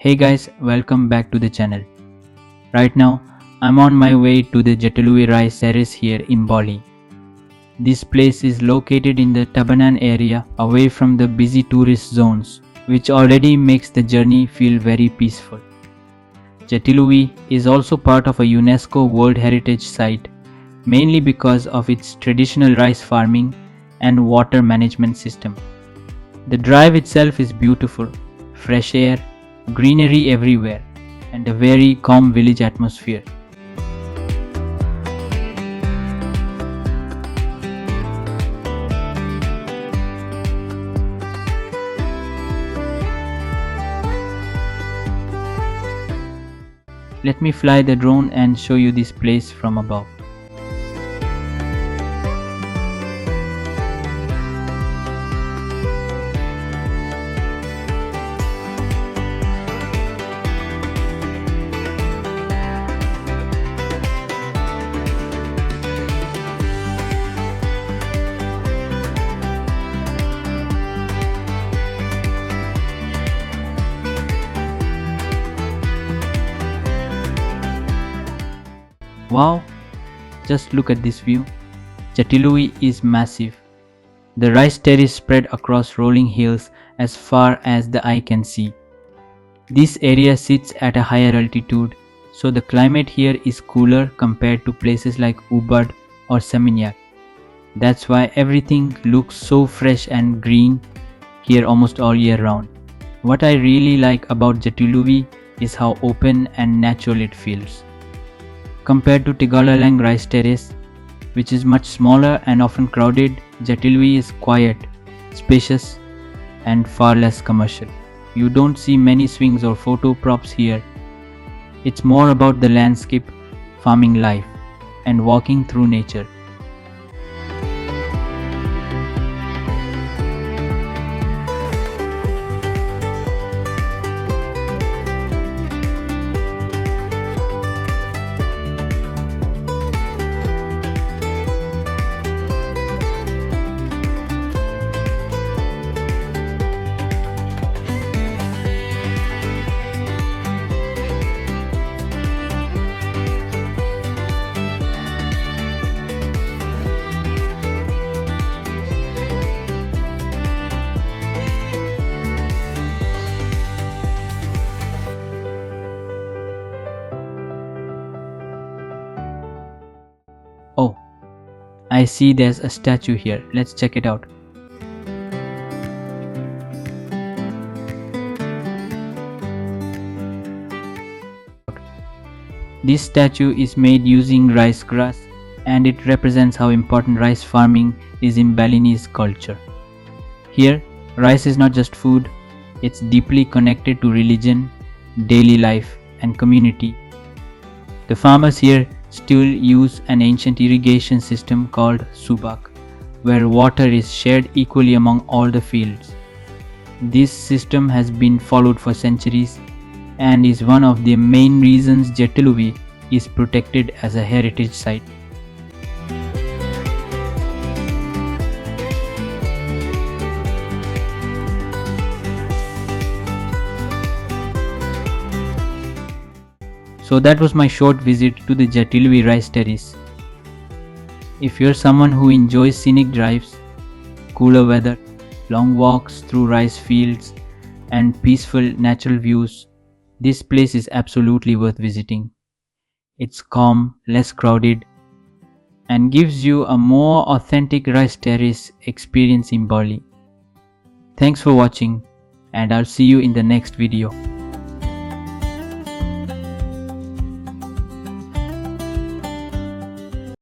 Hey guys, welcome back to the channel. Right now, I'm on my way to the Jatiluwih Rice Terrace here in Bali. This place is located in the Tabanan area away from the busy tourist zones, which already makes the journey feel very peaceful. Jatiluwih is also part of a UNESCO World Heritage Site, mainly because of its traditional rice farming and water management system. The drive itself is beautiful, fresh air, greenery everywhere, and a very calm village atmosphere. Let me fly the drone and show you this place from above. Wow, just look at this view. Jatiluwih is massive. The rice terrace spread across rolling hills as far as the eye can see. This area sits at a higher altitude, so the climate here is cooler compared to places like Ubud or Seminyak. That's why everything looks so fresh and green here almost all year round. What I really like about Jatiluwih is how open and natural it feels. Compared to Tegallalang Rice Terrace, which is much smaller and often crowded, Jatiluwih is quiet, spacious, and far less commercial. You don't see many swings or photo props here. It's more about the landscape, farming life, and walking through nature. Oh, I see there's a statue here. Let's check it out. This statue is made using rice grass, and it represents how important rice farming is in Balinese culture. Here, rice is not just food, it's deeply connected to religion, daily life, and community. The farmers here still use an ancient irrigation system called Subak, where water is shared equally among all the fields. This system has been followed for centuries and is one of the main reasons Jatiluwih is protected as a heritage site. So that was my short visit to the Jatiluwih Rice Terrace. If you're someone who enjoys scenic drives, cooler weather, long walks through rice fields, and peaceful natural views, this place is absolutely worth visiting. It's calm, less crowded, and gives you a more authentic rice terrace experience in Bali. Thanks for watching, and I'll see you in the next video.